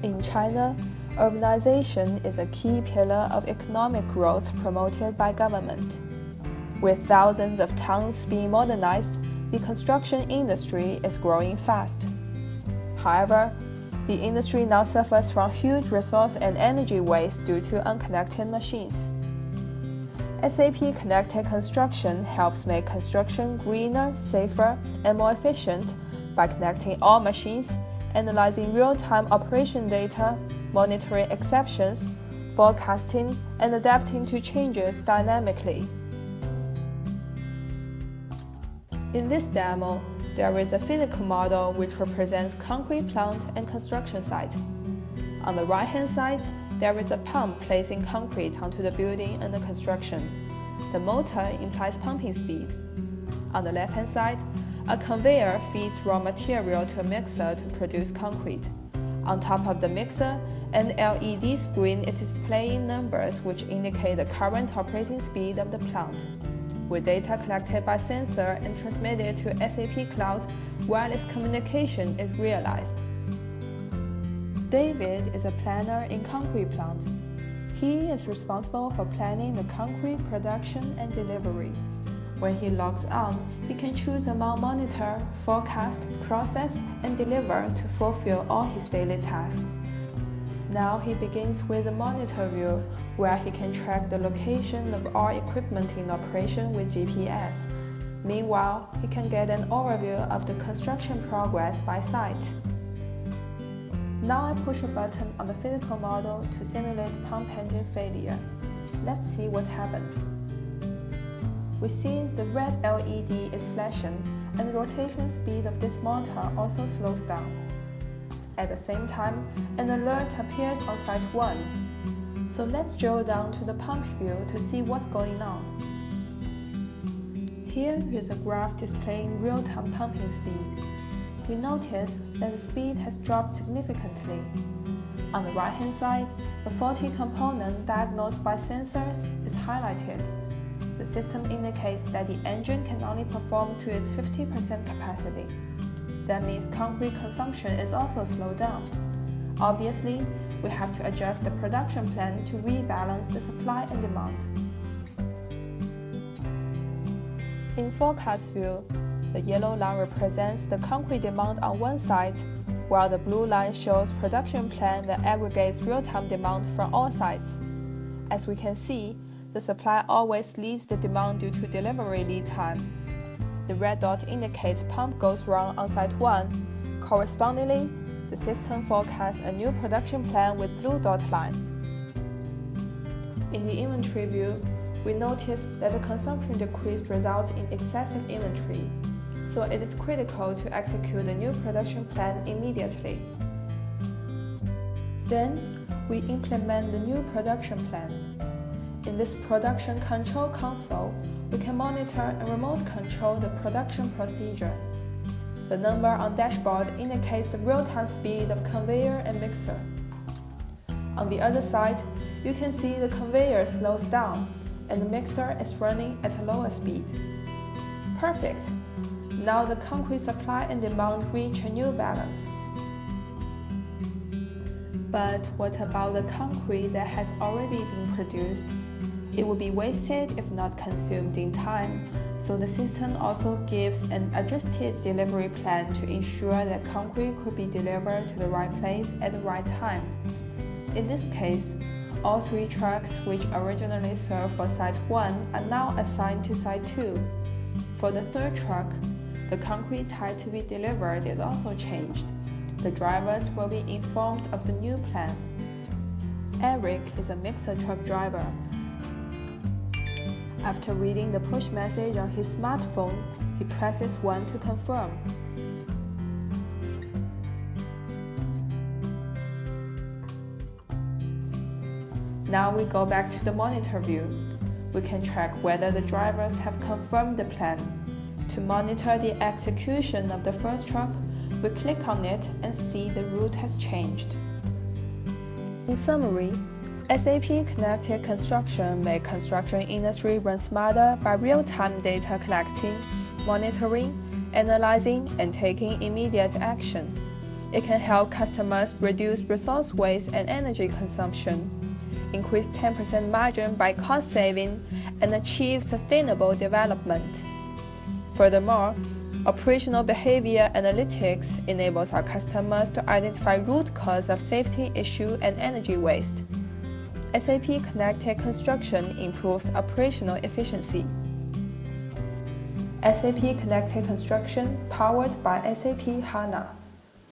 In China, urbanization is a key pillar of economic growth promoted by government. With thousands of towns being modernized, the construction industry is growing fast. However, the industry now suffers from huge resource and energy waste due to unconnected machines. SAP Connected Construction helps make construction greener, safer, and more efficient by connecting all machines, analyzing real-time operation data, monitoring exceptions, forecasting, and adapting to changes dynamically. In this demo, there is a physical model which represents concrete plant and construction site. On the right-hand side, there is a pump placing concrete onto the building under construction. The motor implies pumping speed. On the left-hand side, a conveyor feeds raw material to a mixer to produce concrete. On top of the mixer, an LED screen is displaying numbers which indicate the current operating speed of the plant. With data collected by sensor and transmitted to SAP Cloud, wireless communication is realized. David is a planner in concrete plant. He is responsible for planning the concrete production and delivery. When he logs on, he can choose among monitor, forecast, process, and deliver to fulfill all his daily tasks. Now he begins with the monitor view, where he can track the location of all equipment in operation with GPS. Meanwhile, he can get an overview of the construction progress by site. Now I push a button on the physical model to simulate pump engine failure. Let's see what happens. We see the red LED is flashing, and the rotation speed of this motor also slows down. At the same time, an alert appears on site 1. So let's drill down to the pump field to see what's going on. Here is a graph displaying real-time pumping speed. We notice that the speed has dropped significantly. On the right-hand side, the faulty component diagnosed by sensors is highlighted. The system indicates that the engine can only perform to its 50% capacity. That means concrete consumption is also slowed down. Obviously, we have to adjust the production plan to rebalance the supply and demand. In forecast view, the yellow line represents the concrete demand on one side, while the blue line shows production plan that aggregates real-time demand from all sides. As we can see, the supply always leads the demand due to delivery lead time. The red dot indicates pump goes wrong on site 1. Correspondingly, the system forecasts a new production plan with blue dot line. In the inventory view, we notice that the consumption decrease results in excessive inventory, so it is critical to execute the new production plan immediately. Then, we implement the new production plan. In this production control console, we can monitor and remote control the production procedure. The number on dashboard indicates the real-time speed of conveyor and mixer. On the other side, you can see the conveyor slows down and the mixer is running at a lower speed. Perfect! Now the concrete supply and demand reach a new balance. But what about the concrete that has already been produced? It will be wasted if not consumed in time, so the system also gives an adjusted delivery plan to ensure that concrete could be delivered to the right place at the right time. In this case, all 3 trucks which originally served for site 1 are now assigned to site 2. For the 3rd truck, the concrete type to be delivered is also changed. The drivers will be informed of the new plan. Eric is a mixer truck driver. After reading the push message on his smartphone, he presses 1 to confirm. Now we go back to the monitor view. We can track whether the drivers have confirmed the plan. To monitor the execution of the first truck, we click on it and see the route has changed. In summary, SAP Connected Construction makes construction industry run smarter by real-time data collecting, monitoring, analyzing, and taking immediate action. It can help customers reduce resource waste and energy consumption, increase 10% margin by cost saving, and achieve sustainable development. Furthermore, operational behavior analytics enables our customers to identify root cause of safety issue and energy waste. SAP Connected Construction improves operational efficiency. SAP Connected Construction powered by SAP HANA.